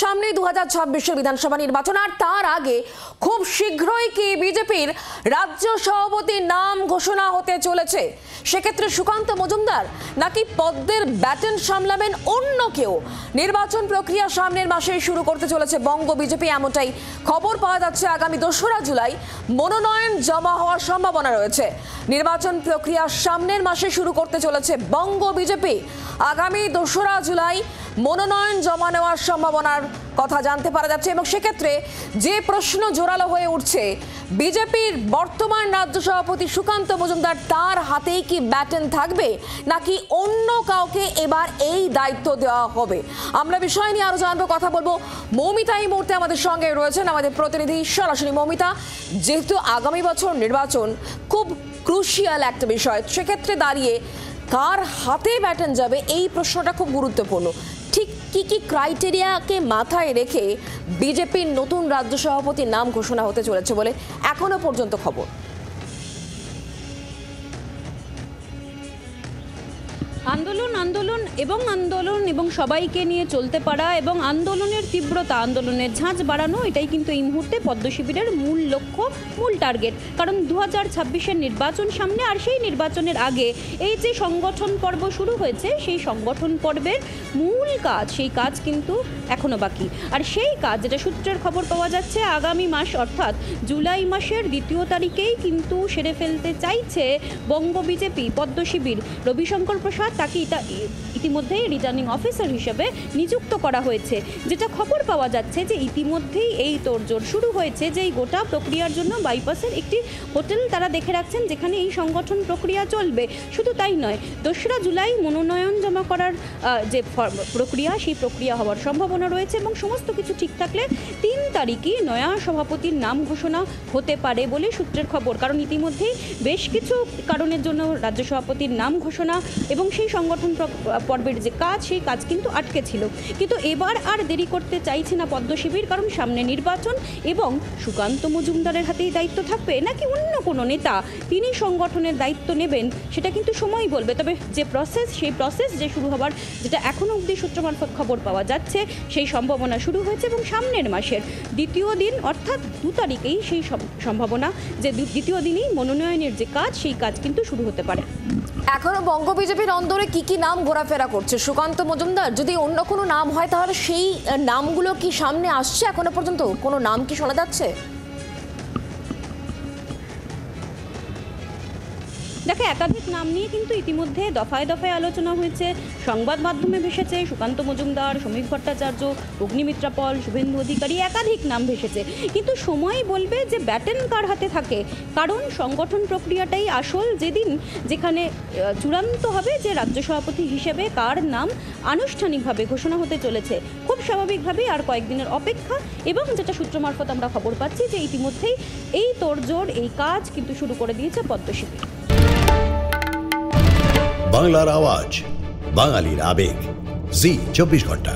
সামনে 2026 বিধানসভা নির্বাচন আর তার আগে খুব শীঘ্রই কি বিজেপির রাজ্য সভাপতির নাম ঘোষণা হতে চলেছে? সেক্ষেত্রে সুকান্ত মজুমদার নাকি পদ্মের ব্যাটন সামলাবেন অন্য কেউ? নির্বাচন প্রক্রিয়া সামনের মাসেই শুরু করতে চলেছে বঙ্গ বিজেপি, এমনটাই খবর পাওয়া যাচ্ছে। আগামী 2রা জুলাই মনোনয়ন জমা হওয়ার সম্ভাবনা রয়েছে। নির্বাচন প্রক্রিয়া সামনের মাসে শুরু করতে চলেছে বঙ্গ বিজেপি। আগামী 2রা জুলাই মনোনয়ন জমা নেওয়ার সম্ভাবনার কথা জানতে পারা যাচ্ছে এবং সেক্ষেত্রে যে প্রশ্ন জোরালো হয়ে উঠছে, বিজেপির বর্তমান রাজ্য সভাপতি সুকান্ত মজুমদার তার হাতেই কি ব্যাটন থাকবে নাকি অন্য কাউকে এবার এই দায়িত্ব দেওয়া হবে? আমরা বিষয় নিয়ে আরো জানবো, কথা বলবো। মৌমিতা এই মুহূর্তে আমাদের সঙ্গে রয়েছেন, আমাদের প্রতিনিধি সরাসরি। মৌমিতা, যেহেতু আগামী বছর নির্বাচন খুব ক্রুশিয়াল একটা বিষয়, সেক্ষেত্রে দাঁড়িয়ে কার হাতে ব্যাটন যাবে এই প্রশ্নটা খুব গুরুত্বপূর্ণ। ঠিক কি কি ক্রাইটেরিয়াকে মাথায় রেখে বিজেপির নতুন রাজ্য সভাপতির নাম ঘোষণা হতে চলেছে বলে এখনো পর্যন্ত খবর? আন্দোলন এবং সবাইকে নিয়ে চলতে পারা এবং আন্দোলনের তীব্রতা, আন্দোলনের ঝাঁজ বাড়ানো, এটাই কিন্তু এই মুহূর্তে পদ্ম শিবিরের মূল লক্ষ্য, মূল টার্গেট। কারণ 2026-এর নির্বাচন সামনে, আর সেই নির্বাচনের আগে এই যে সংগঠন পর্ব শুরু হয়েছে, সেই সংগঠন পর্বের মূল কাজ, সেই কাজ কিন্তু এখনও বাকি। আর সেই কাজ, যেটা সূত্রের খবর পাওয়া যাচ্ছে, আগামী মাস অর্থাৎ জুলাই মাসের 2 তারিখেই কিন্তু সেরে ফেলতে চাইছে বঙ্গ বিজেপি। পদ্ম শিবির রবিশঙ্কর প্রসাদ, তাকে ইতিমধ্যেই রিটার্নিং অফিসার হিসেবে নিযুক্ত করা হয়েছে। যেটা খবর পাওয়া যাচ্ছে যে ইতিমধ্যেই এই তোড়জোড় শুরু হয়েছে যে এই গোটা প্রক্রিয়ার জন্য বাইপাসের একটি হোটেল তারা দেখে রাখছেন, যেখানে এই সংগঠন প্রক্রিয়া চলবে। শুধু তাই নয়, 2রা জুলাই মনোনয়ন জমা করার যে প্রক্রিয়া, সেই প্রক্রিয়া হওয়ার সম্ভাবনা রয়েছে এবং সমস্ত কিছু ঠিক থাকলে 3 তারিখই নয়া সভাপতির নাম ঘোষণা হতে পারে বলে সূত্রের খবর। কারণ ইতিমধ্যেই বেশ কিছু কারণের জন্য রাজ্য সভাপতির নাম ঘোষণা এবং সেই সংগঠন পর্বের যে কাজ, সেই কাজ কিন্তু আটকে ছিল। কিন্তু এবার আর দেরি করতে চাইছে না পদ্ম শিবির, কারণ সামনে নির্বাচন এবং সুকান্ত মজুমদারের হাতেই দায়িত্ব থাকবে নাকি অন্য কোনো নেতা তিনি সংগঠনের দায়িত্ব নেবেন, সেটা কিন্তু সময় বলবে। তবে যে প্রসেস, সেই প্রসেস যে শুরু হবার, যেটা এখনও অবধি সূত্র মারফত খবর পাওয়া যাচ্ছে, সেই সম্ভাবনা শুরু হয়েছে এবং সামনের মাসের 2য় দিন অর্থাৎ 2 তারিখেই সেই সম্ভাবনা যে 2য় দিনই মনোনয়নের যে কাজ, সেই কাজ কিন্তু শুরু হতে পারে। এখনো বঙ্গ বিজেপির অন্দরে কি কি নাম ঘোরাফেরা করছে? সুকান্ত মজুমদার, যদি অন্য কোনো নাম হয় তাহলে সেই নামগুলো কি সামনে আসছে? এখনো পর্যন্ত কোনো নাম কি শোনা যাচ্ছে? দেখো, একাধিক নাম নিয়ে কিন্তু ইতিমধ্যে দফায় দফায় আলোচনা হয়েছে, সংবাদ মাধ্যমে ভেসেছে। সুকান্ত মজুমদার, সমীক ভট্টাচার্য, অগ্নিমিত্রা পল, শুভেন্দু অধিকারী, একাধিক নাম ভেসেছে। কিন্তু সময় বলবে যে ব্যাটন কার হাতে থাকে। কারণ সংগঠন প্রক্রিয়াটাই আসল, যেখানে চূড়ান্ত হবে যে রাজ্য সভাপতি হিসেবে কার নাম আনুষ্ঠানিকভাবে ঘোষণা হতে চলেছে। খুব স্বাভাবিকভাবেই আর কয়েকদিনের অপেক্ষা, এবং যেটা সূত্র মারফত আমরা খবর পাচ্ছি যে ইতিমধ্যেই এই তোড়জোড়, এই কাজ কিন্তু শুরু করে দিয়েছে পদ্ম শিবির। বাংলার আওয়াজ, বাঙালির আবেগ, জি 24 ঘন্টা।